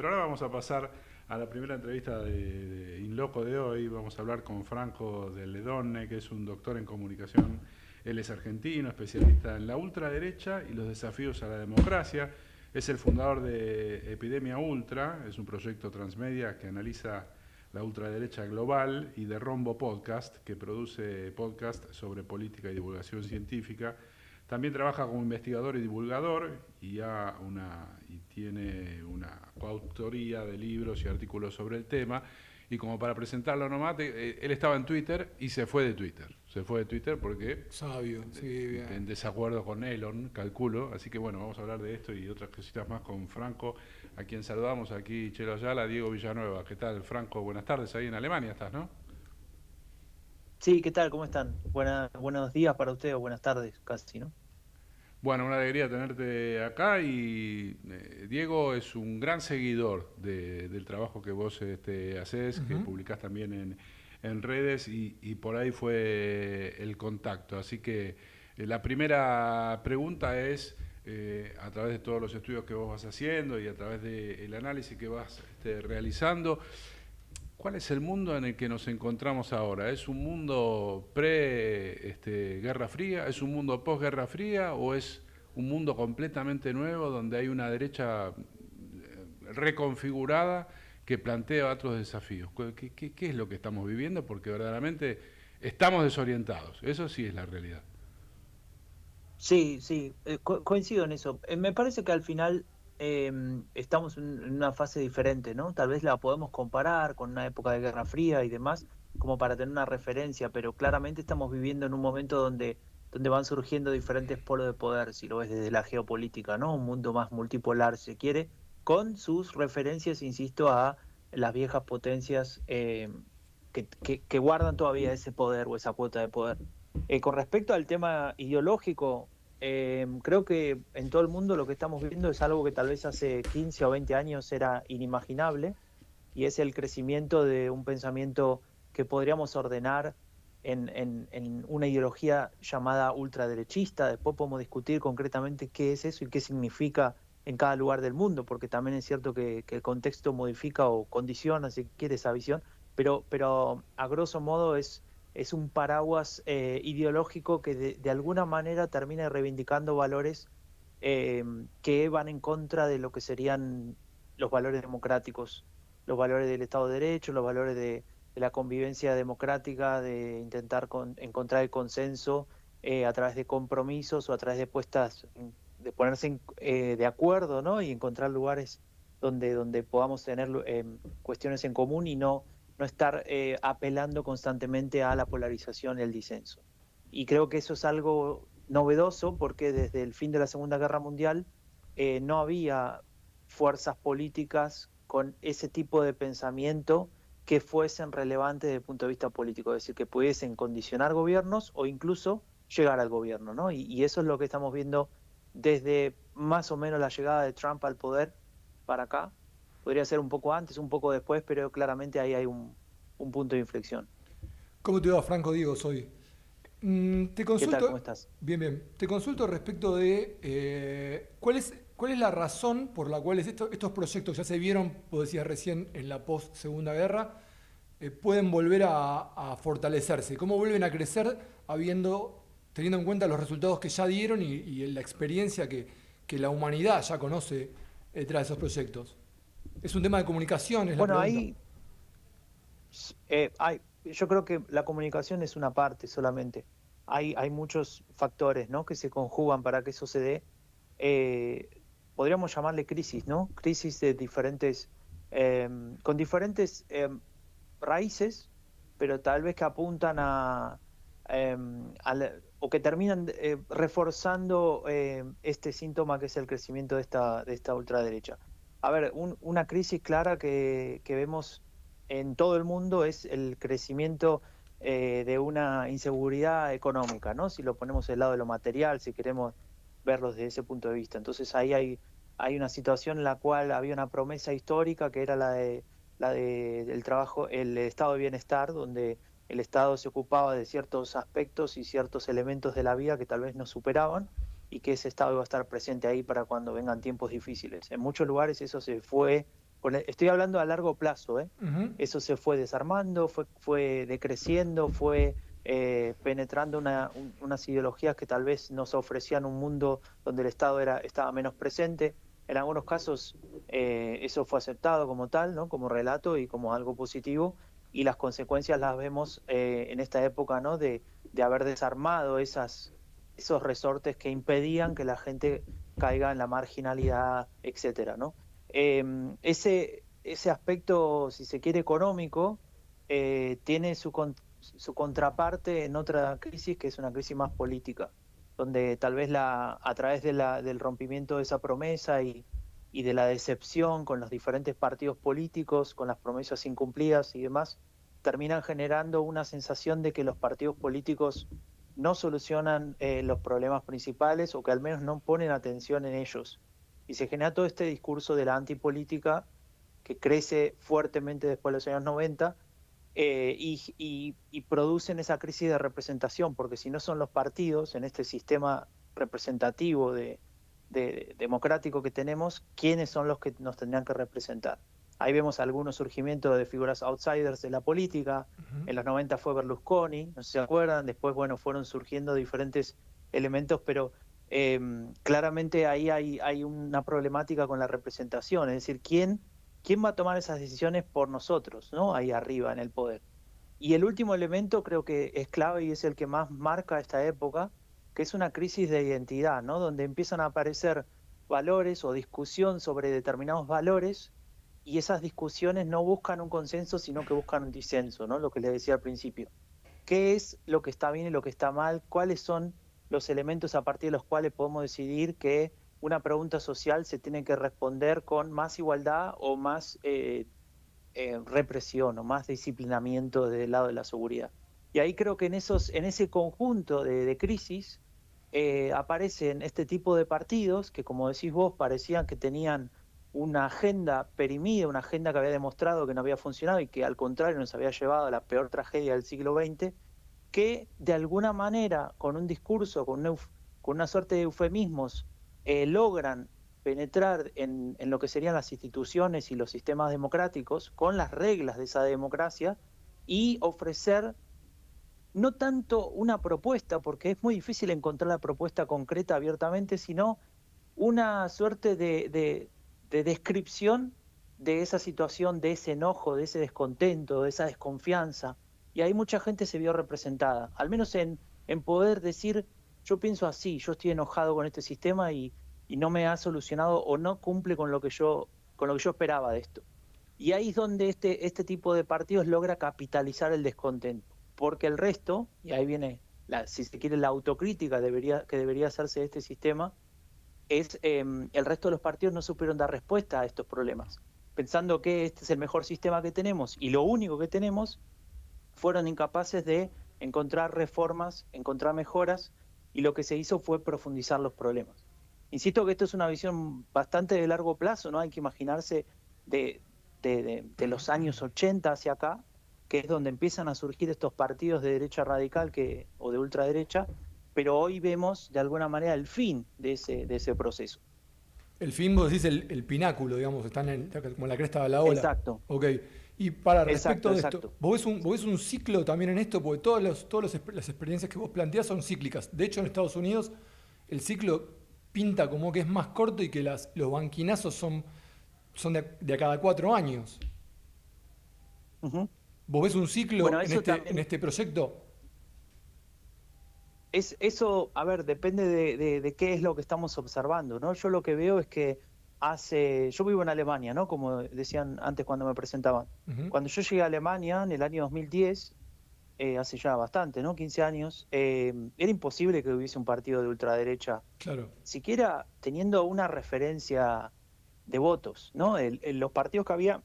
Pero ahora vamos a pasar a la primera entrevista de In Loco de hoy. Vamos a hablar con Franco de Ledone, que es un doctor en comunicación. Él es argentino, especialista en la ultraderecha y los desafíos a la democracia. Es el fundador de Epidemia Ultra, es un proyecto transmedia que analiza la ultraderecha global, y de Rombo Podcast, que produce podcast sobre política y divulgación científica. También trabaja como investigador y divulgador y tiene una coautoría de libros y artículos sobre el tema. Y como para presentarlo nomás, él estaba en Twitter y se fue de Twitter. Se fue de Twitter porque Sabio, sí, en bien. desacuerdo con Elon, calculo. Así que bueno, vamos a hablar de esto y otras cositas más con Franco, a quien saludamos aquí, Chelo Ayala, Diego Villanueva. ¿Qué tal, Franco? Buenas tardes, ahí en Alemania estás, ¿no? Sí, ¿qué tal? ¿Cómo están? Buenos días para ustedes o buenas tardes, casi, ¿no? Bueno, una alegría tenerte acá y Diego es un gran seguidor del trabajo que vos haces, que Ujú. publicás también en redes y por ahí fue el contacto. Así que la primera pregunta es, a través de todos los estudios que vos vas haciendo y a través del análisis que vas realizando, ¿cuál es el mundo en el que nos encontramos ahora? ¿Es un mundo pre-Guerra Fría? ¿Es un mundo post-Guerra Fría? ¿O es un mundo completamente nuevo donde hay una derecha reconfigurada que plantea otros desafíos? ¿Qué es lo que estamos viviendo? Porque verdaderamente estamos desorientados. Eso sí es la realidad. Sí, sí, coincido en eso. Me parece que al final estamos en una fase diferente, ¿no? Tal vez la podemos comparar con una época de Guerra Fría y demás, como para tener una referencia, pero claramente estamos viviendo en un momento donde van surgiendo diferentes polos de poder, si lo ves desde la geopolítica, ¿no? Un mundo más multipolar, si se quiere, con sus referencias, insisto, a las viejas potencias que guardan todavía ese poder o esa cuota de poder. Con respecto al tema ideológico, creo que en todo el mundo lo que estamos viendo es algo que tal vez hace 15 o 20 años era inimaginable, y es el crecimiento de un pensamiento que podríamos ordenar en una ideología llamada ultraderechista. Después podemos discutir concretamente qué es eso y qué significa en cada lugar del mundo, porque también es cierto que el contexto modifica o condiciona, si quiere, esa visión, pero a grosso modo es un paraguas ideológico que de alguna manera termina reivindicando valores eh, que van en contra de lo que serían los valores democráticos, los valores del Estado de Derecho, los valores de la convivencia democrática, de intentar encontrar el consenso a través de compromisos o a través de de ponerse de acuerdo, ¿no? Y encontrar lugares donde podamos tener cuestiones en común y no estar apelando constantemente a la polarización y el disenso. Y creo que eso es algo novedoso porque desde el fin de la Segunda Guerra Mundial no había fuerzas políticas con ese tipo de pensamiento que fuesen relevantes desde el punto de vista político, es decir, que pudiesen condicionar gobiernos o incluso llegar al gobierno, ¿no? Y eso es lo que estamos viendo desde más o menos la llegada de Trump al poder para acá. Podría ser un poco antes, un poco después, pero claramente ahí hay un punto de inflexión. ¿Cómo te va, Franco? Diego, soy. Te ¿Qué tal? consulto, ¿Cómo estás? bien, bien, te consulto respecto de cuál es la razón por la cual estos proyectos ya se vieron, vos decías recién, en la post-segunda guerra, pueden volver a fortalecerse. ¿Cómo vuelven a crecer teniendo en cuenta los resultados que ya dieron y la experiencia que la humanidad ya conoce detrás de esos proyectos? Es un tema de comunicación, es la Bueno, pregunta. ahí yo creo que la comunicación es una parte solamente. Hay muchos factores, ¿no? Que se conjugan para que eso se dé. Eh, Podríamos llamarle crisis, ¿no? Crisis de con diferentes raíces, pero tal vez que apuntan o que terminan reforzando este síntoma que es el crecimiento de esta ultraderecha. A ver, una crisis clara que vemos en todo el mundo es el crecimiento de una inseguridad económica, ¿no? Si lo ponemos del lado de lo material, si queremos verlo desde ese punto de vista. Entonces hay una situación en la cual había una promesa histórica que era del trabajo, el estado de bienestar, donde el Estado se ocupaba de ciertos aspectos y ciertos elementos de la vida que tal vez nos superaban, y que ese Estado iba a estar presente ahí para cuando vengan tiempos difíciles. En muchos lugares eso se fue Estoy hablando a largo plazo, ¿eh? Ujú. Eso se fue desarmando, fue decreciendo, fue penetrando unas ideologías que tal vez nos ofrecían un mundo donde el Estado estaba menos presente. En algunos casos eso fue aceptado como tal, ¿no? Como relato y como algo positivo, y las consecuencias las vemos en esta época, ¿no? De haber desarmado esos resortes que impedían que la gente caiga en la marginalidad, etcétera, ¿no? Ese aspecto, si se quiere, económico, tiene su contraparte en otra crisis, que es una crisis más política, donde tal vez a través del rompimiento de esa promesa y de la decepción con los diferentes partidos políticos, con las promesas incumplidas y demás, terminan generando una sensación de que los partidos políticos no solucionan los problemas principales, o que al menos no ponen atención en ellos. Y se genera todo este discurso de la antipolítica que crece fuertemente después de los años 90, y producen esa crisis de representación, porque si no son los partidos en este sistema representativo democrático que tenemos, ¿quiénes son los que nos tendrían que representar? Ahí vemos algunos surgimientos de figuras outsiders de la política. En los 90 fue Berlusconi, no sé si se acuerdan, después, bueno, fueron surgiendo diferentes elementos, pero claramente ahí hay una problemática con la representación, es decir, ¿quién va a tomar esas decisiones por nosotros, ¿no? Ahí arriba en el poder. Y el último elemento creo que es clave y es el que más marca esta época, que es una crisis de identidad, ¿no? Donde empiezan a aparecer valores o discusión sobre determinados valores, y esas discusiones no buscan un consenso, sino que buscan un disenso, ¿no? Lo que les decía al principio. ¿Qué es lo que está bien y lo que está mal? ¿Cuáles son los elementos a partir de los cuales podemos decidir que una pregunta social se tiene que responder con más igualdad o más represión o más disciplinamiento del lado de la seguridad? Y ahí creo que en ese conjunto de crisis aparecen este tipo de partidos que, como decís vos, parecían que tenían una agenda perimida, una agenda que había demostrado que no había funcionado y que al contrario nos había llevado a la peor tragedia del siglo XX, que de alguna manera, con un discurso, con una suerte de eufemismos, logran penetrar en lo que serían las instituciones y los sistemas democráticos, con las reglas de esa democracia, y ofrecer no tanto una propuesta, porque es muy difícil encontrar la propuesta concreta abiertamente, sino una suerte de descripción de esa situación, de ese enojo, de ese descontento, de esa desconfianza. Y ahí mucha gente se vio representada, al menos en poder decir: yo pienso así, yo estoy enojado con este sistema y no me ha solucionado o no cumple con lo que yo esperaba de esto. Y ahí es donde este tipo de partidos logra capitalizar el descontento, porque el resto, y ahí viene, si se quiere, la autocrítica que debería hacerse de este sistema, es el resto de los partidos no supieron dar respuesta a estos problemas, pensando que este es el mejor sistema que tenemos y lo único que tenemos. Fueron incapaces de encontrar reformas, encontrar mejoras, y lo que se hizo fue profundizar los problemas. Insisto que esto es una visión bastante de largo plazo, ¿no? Hay que imaginarse de los años 80 hacia acá, que es donde empiezan a surgir estos partidos de derecha radical o de ultraderecha, pero hoy vemos de alguna manera el fin de ese proceso. El fin, vos decís el pináculo, digamos, están como en la cresta de la ola. Exacto. Ok. Y para respecto Exacto, de exacto. esto, ¿vos ves un ciclo también en esto? Porque todas las experiencias que vos planteás son cíclicas. De hecho, en Estados Unidos el ciclo pinta como que es más corto y que los banquinazos son de a cada 4 años. Uh-huh. ¿Vos ves un ciclo Bueno, en este proyecto? Eso, a ver, depende de qué es lo que estamos observando, ¿no? Yo lo que veo es que yo vivo en Alemania, ¿no? Como decían antes cuando me presentaban. Uh-huh. Cuando yo llegué a Alemania en el año 2010, hace ya bastante, ¿no? 15 años, era imposible que hubiese un partido de ultraderecha, Claro. siquiera teniendo una referencia de votos, ¿no? Los partidos que había,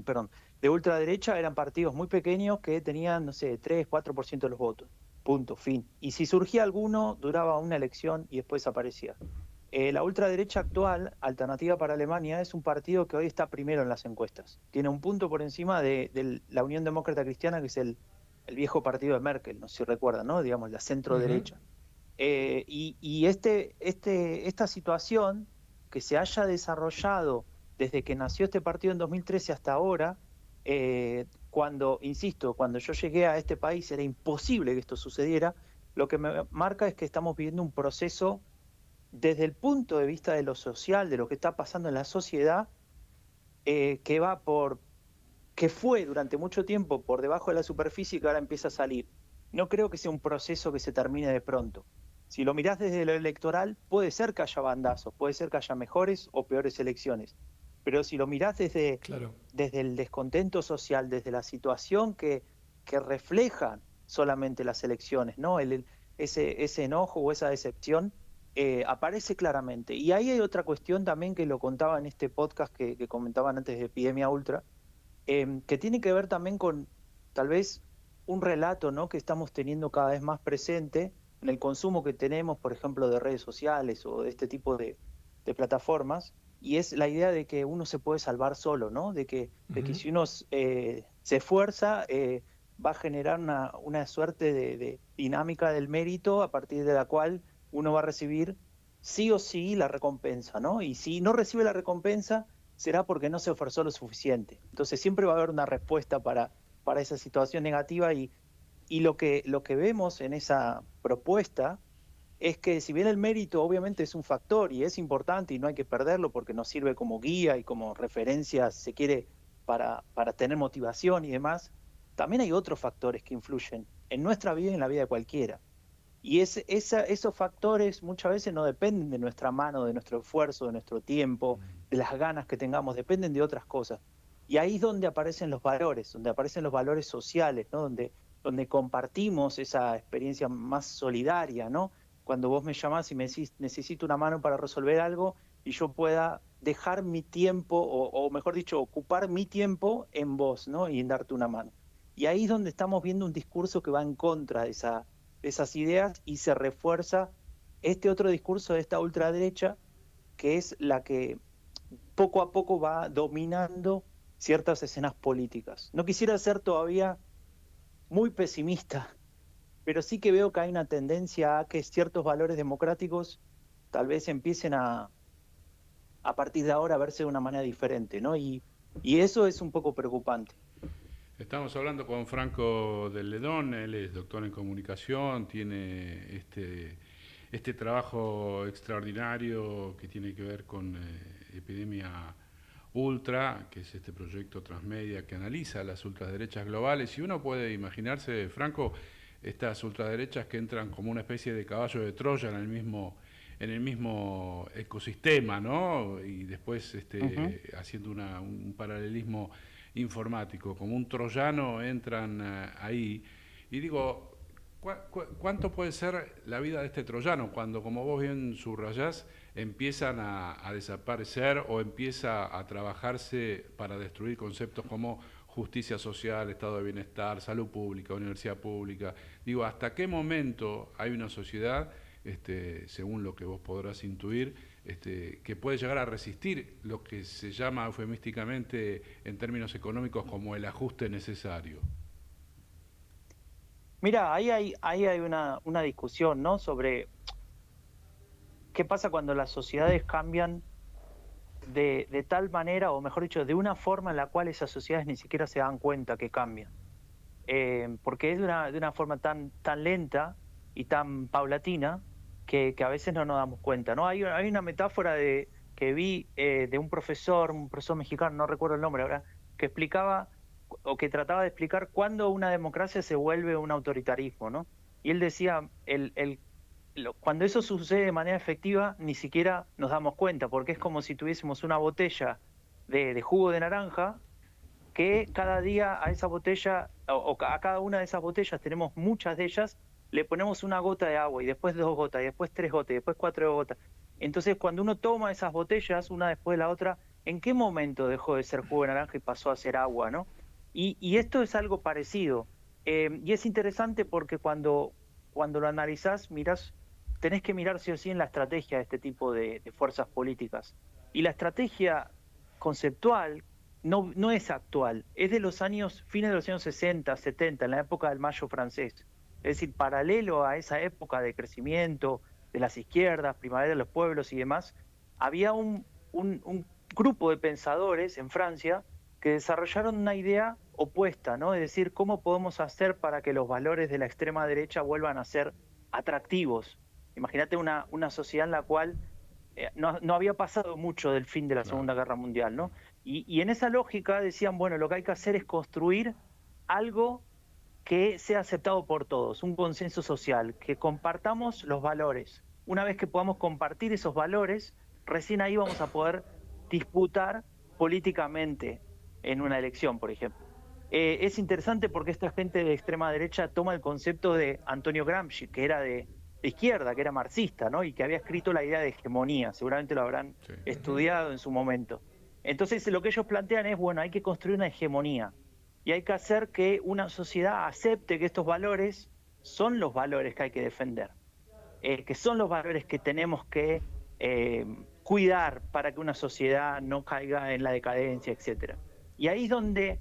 perdón, de ultraderecha eran partidos muy pequeños que tenían, no sé, 3, 4% de los votos. Punto, fin. Y si surgía alguno, duraba una elección y después desaparecía. La ultraderecha actual, Alternativa para Alemania, es un partido que hoy está primero en las encuestas. Tiene un punto por encima de la Unión Demócrata Cristiana, que es el viejo partido de Merkel, no sé si recuerdan, ¿no? Digamos, la centro derecha. Y esta situación que se haya desarrollado desde que nació este partido en 2013 hasta ahora, cuando yo llegué a este país era imposible que esto sucediera. Lo que me marca es que estamos viviendo un proceso desde el punto de vista de lo social, de lo que está pasando en la sociedad, que fue durante mucho tiempo por debajo de la superficie y que ahora empieza a salir. No creo que sea un proceso que se termine de pronto. Si lo mirás desde lo electoral, puede ser que haya bandazos, puede ser que haya mejores o peores elecciones. Pero si lo mirás Claro. desde el descontento social, desde la situación que reflejan solamente las elecciones, ¿no? Ese enojo o esa decepción aparece claramente. Y ahí hay otra cuestión también que lo contaba en este podcast que comentaban antes de Epidemia Ultra, que tiene que ver también con tal vez un relato, ¿no?, que estamos teniendo cada vez más presente en el consumo que tenemos, por ejemplo, de redes sociales o de este tipo de plataformas, y es la idea de que uno se puede salvar solo, ¿no? De que si uno se esfuerza, va a generar una suerte de dinámica del mérito a partir de la cual uno va a recibir sí o sí la recompensa, ¿no? Y si no recibe la recompensa, será porque no se esforzó lo suficiente. Entonces siempre va a haber una respuesta para esa situación negativa y lo que vemos en esa propuesta es que si bien el mérito obviamente es un factor y es importante y no hay que perderlo porque nos sirve como guía y como referencia, si se quiere, para tener motivación y demás, también hay otros factores que influyen en nuestra vida y en la vida de cualquiera. Y esos factores muchas veces no dependen de nuestra mano, de nuestro esfuerzo, de nuestro tiempo, de las ganas que tengamos, dependen de otras cosas. Y ahí es donde aparecen los valores sociales, ¿no? Donde compartimos esa experiencia más solidaria, ¿no? Cuando vos me llamás y me decís, necesito una mano para resolver algo, y yo pueda dejar mi tiempo, o mejor dicho, ocupar mi tiempo en vos, ¿no? Y en darte una mano. Y ahí es donde estamos viendo un discurso que va en contra de esas ideas y se refuerza este otro discurso de esta ultraderecha, que es la que poco a poco va dominando ciertas escenas políticas. No quisiera ser todavía muy pesimista, pero sí que veo que hay una tendencia a que ciertos valores democráticos tal vez empiecen a partir de ahora a verse de una manera diferente, ¿no? Y eso es un poco preocupante. Estamos hablando con Franco del Ledón, él es doctor en comunicación, tiene este trabajo extraordinario que tiene que ver con Epidemia Ultra, que es este proyecto transmedia que analiza las ultraderechas globales, y uno puede imaginarse, Franco, estas ultraderechas que entran como una especie de caballo de Troya en el mismo ecosistema, ¿no? Y después haciendo un paralelismo informático, como un troyano entran ahí. Y digo, ¿cuánto puede ser la vida de este troyano cuando, como vos bien subrayás, empiezan a desaparecer o empieza a trabajarse para destruir conceptos como justicia social, estado de bienestar, salud pública, universidad pública? Digo, ¿hasta qué momento hay una sociedad, según lo que vos podrás intuir, que puede llegar a resistir lo que se llama eufemísticamente en términos económicos como el ajuste necesario? Mira, ahí hay una discusión, ¿no?, sobre qué pasa cuando las sociedades cambian de tal manera, o mejor dicho, de una forma en la cual esas sociedades ni siquiera se dan cuenta que cambian. Porque es de una forma tan lenta y tan paulatina que a veces no nos damos cuenta, ¿no? Hay una metáfora que vi de un profesor mexicano, no recuerdo el nombre ahora, que explicaba o que trataba de explicar cuándo una democracia se vuelve un autoritarismo, ¿no? Y él decía, cuando eso sucede de manera efectiva, ni siquiera nos damos cuenta, porque es como si tuviésemos una botella de jugo de naranja, que cada día a esa botella, o a cada una de esas botellas, tenemos muchas de ellas, le ponemos una gota de agua, y después 2 gotas, y después 3 gotas, y después 4 gotas. Entonces, cuando uno toma esas botellas, una después de la otra, ¿en qué momento dejó de ser jugo de naranja y pasó a ser agua, no? Y esto es algo parecido. Y es interesante porque cuando lo analizás, tenés que mirar sí o sí en la estrategia de este tipo de fuerzas políticas. Y la estrategia conceptual no es actual, es de los fines de los años 60, 70, en la época del Mayo francés. Es decir, paralelo a esa época de crecimiento de las izquierdas, primavera de los pueblos y demás, había un grupo de pensadores en Francia que desarrollaron una idea opuesta, ¿no? Es decir, ¿cómo podemos hacer para que los valores de la extrema derecha vuelvan a ser atractivos? Imagínate una sociedad en la cual no había pasado mucho del fin de la Segunda Guerra Mundial, ¿no? Y en esa lógica decían, bueno, lo que hay que hacer es construir algo que sea aceptado por todos, un consenso social, que compartamos los valores. Una vez que podamos compartir esos valores, recién ahí vamos a poder disputar políticamente en una elección, por ejemplo. Es interesante porque esta gente de extrema derecha toma el concepto de Antonio Gramsci, que era de izquierda, que era marxista, ¿no? Y que había escrito la idea de hegemonía, seguramente lo habrán estudiado en su momento. Entonces lo que ellos plantean es, bueno, hay que construir una hegemonía y hay que hacer que una sociedad acepte que estos valores son los valores que hay que defender, que son los valores que tenemos que cuidar para que una sociedad no caiga en la decadencia, etcétera. Y ahí es donde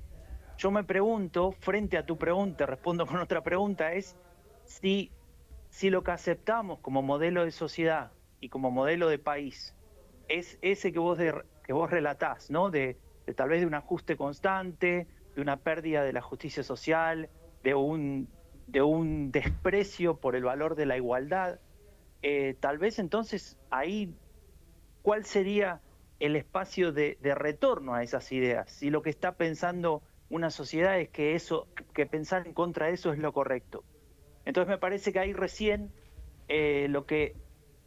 yo me pregunto, frente a tu pregunta, respondo con otra pregunta, es si lo que aceptamos como modelo de sociedad y como modelo de país es ese que vos relatás, ¿no? De tal vez de un ajuste constante, de una pérdida de la justicia social, de un desprecio por el valor de la igualdad. Tal vez entonces ahí, ¿cuál sería el espacio de retorno a esas ideas? Si lo que está pensando una sociedad es que pensar en contra de eso es lo correcto. Entonces me parece que ahí recién lo que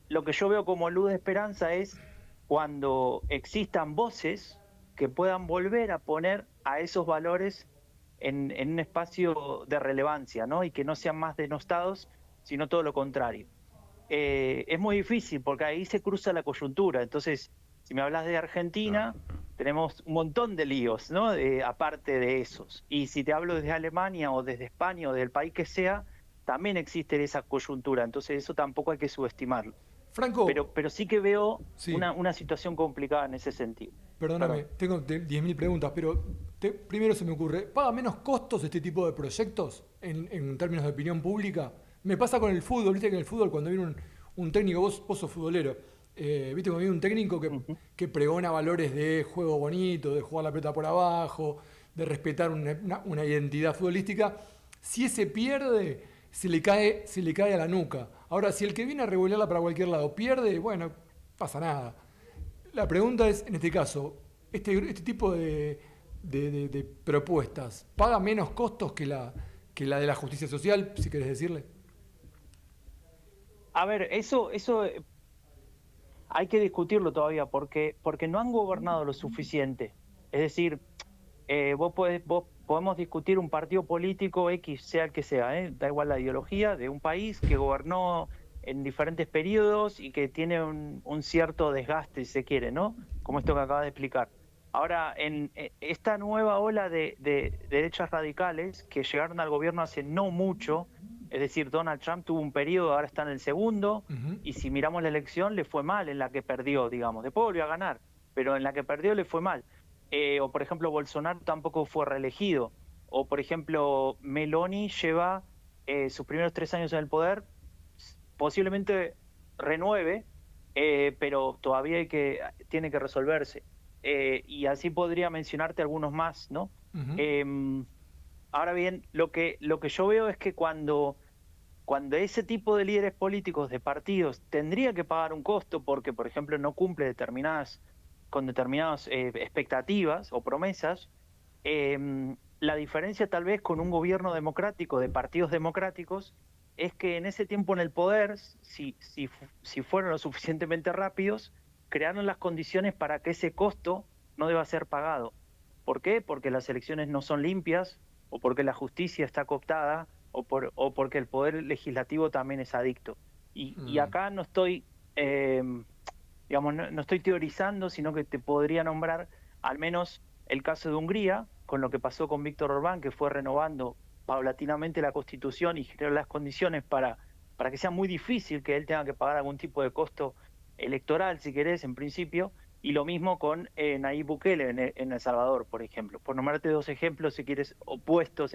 yo veo como luz de esperanza es cuando existan voces que puedan volver a poner a esos valores en un espacio de relevancia, ¿no? Y que no sean más denostados, sino todo lo contrario. Es muy difícil porque ahí se cruza la coyuntura. Entonces, si me hablas de Argentina, tenemos un montón de líos, ¿no? Aparte de esos. Y si te hablo desde Alemania o desde España o del país que sea, también existe esa coyuntura. Entonces eso tampoco hay que subestimarlo. Franco, pero sí que veo sí. Una situación complicada en ese sentido. Perdóname, tengo 10.000 preguntas, pero primero se me ocurre, ¿paga menos costos este tipo de proyectos en términos de opinión pública? Me pasa con el fútbol, viste que en el fútbol cuando viene un técnico, vos sos futbolero, viste cuando viene un técnico que pregona valores de juego bonito, de jugar la pelota por abajo, de respetar una identidad futbolística, si ese pierde, se le cae a la nuca. Ahora, si el que viene a regularla para cualquier lado pierde, bueno, pasa nada. La pregunta es, en este caso, este tipo de propuestas, ¿paga menos costos que la de la justicia social, si querés decirle? A ver, eso hay que discutirlo todavía porque no han gobernado lo suficiente. Es decir, podemos discutir un partido político X, sea el que sea, da igual la ideología, de un país que gobernó en diferentes periodos y que tiene un cierto desgaste, si se quiere, ¿no? Como esto que acabas de explicar. Ahora, en esta nueva ola de derechas radicales que llegaron al gobierno hace no mucho, es decir, Donald Trump tuvo un periodo, ahora está en el segundo, y si miramos la elección le fue mal en la que perdió, digamos. Después volvió a ganar, pero en la que perdió le fue mal. O por ejemplo, Bolsonaro tampoco fue reelegido. O por ejemplo, Meloni lleva sus primeros 3 años en el poder, posiblemente renueve, pero todavía tiene que resolverse. Y así podría mencionarte algunos más, ¿no? Ahora bien, lo que yo veo es que cuando ese tipo de líderes políticos de partidos tendría que pagar un costo porque, por ejemplo, no cumple con determinadas expectativas o promesas, la diferencia tal vez con un gobierno democrático, de partidos democráticos, es que en ese tiempo en el poder, si fueron lo suficientemente rápidos, crearon las condiciones para que ese costo no deba ser pagado. ¿Por qué? Porque las elecciones no son limpias, o porque la justicia está cooptada, o porque el poder legislativo también es adicto. Y acá no estoy, no estoy teorizando, sino que te podría nombrar al menos el caso de Hungría, con lo que pasó con Víctor Orbán, que fue renovando paulatinamente la Constitución y generó las condiciones para que sea muy difícil que él tenga que pagar algún tipo de costo electoral, si querés, en principio, y lo mismo con Nayib Bukele en El Salvador, por ejemplo. Por nombrarte 2 ejemplos, si quieres, opuestos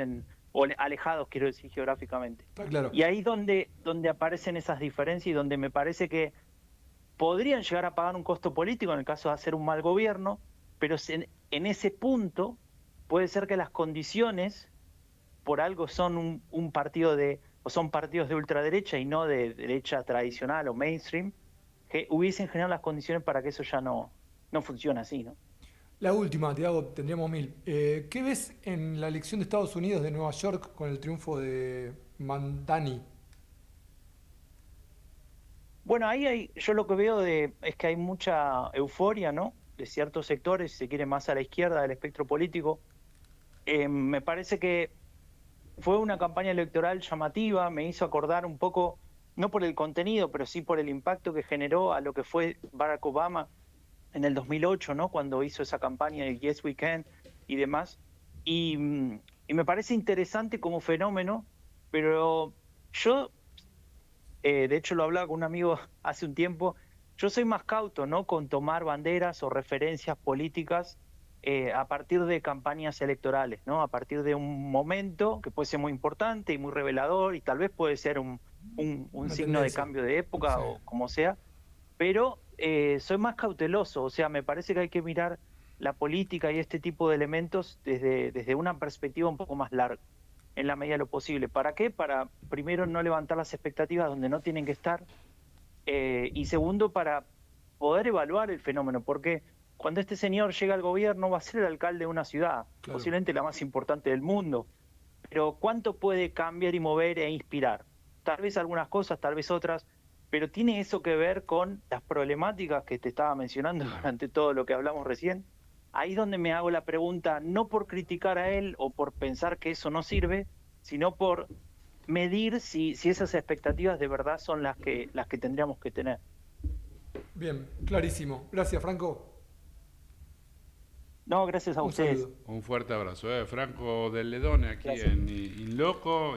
o alejados, quiero decir, geográficamente. Claro. Y ahí donde aparecen esas diferencias y donde me parece que podrían llegar a pagar un costo político en el caso de hacer un mal gobierno, pero en ese punto puede ser que las condiciones por algo son un partido o son partidos de ultraderecha y no de derecha tradicional o mainstream, que hubiesen generado las condiciones para que eso ya no funcione así, ¿no? La última, Tiago, tendríamos 1000. ¿Qué ves en la elección de Estados Unidos de Nueva York con el triunfo de Mamdani? Bueno, yo lo que veo es que hay mucha euforia, ¿no? De ciertos sectores, si se quiere, más a la izquierda del espectro político. Me parece que fue una campaña electoral llamativa, me hizo acordar un poco, no por el contenido, pero sí por el impacto que generó a lo que fue Barack Obama en el 2008, ¿no? Cuando hizo esa campaña de Yes We Can y demás. Y me parece interesante como fenómeno, pero yo, de hecho lo hablaba con un amigo hace un tiempo, yo soy más cauto, ¿no? Con tomar banderas o referencias políticas a partir de campañas electorales, ¿no? A partir de un momento que puede ser muy importante y muy revelador y tal vez puede ser un Una signo de tendencia. cambio de época Sí. o como sea, pero soy más cauteloso, o sea, me parece que hay que mirar la política y este tipo de elementos desde una perspectiva un poco más larga, en la medida de lo posible. ¿Para qué? Para, primero, no levantar las expectativas donde no tienen que estar, y segundo, para poder evaluar el fenómeno, porque cuando este señor llega al gobierno va a ser el alcalde de una ciudad, Claro. posiblemente la más importante del mundo, pero ¿cuánto puede cambiar y mover e inspirar? Tal vez algunas cosas, tal vez otras, pero tiene eso que ver con las problemáticas que te estaba mencionando durante todo lo que hablamos recién. Ahí es donde me hago la pregunta, no por criticar a él o por pensar que eso no sirve, sino por medir si esas expectativas de verdad son las que tendríamos que tener. Bien, clarísimo. Gracias, Franco. No, gracias a Un ustedes. saludo. Un fuerte abrazo. Franco del Ledone aquí Gracias. en Inloco.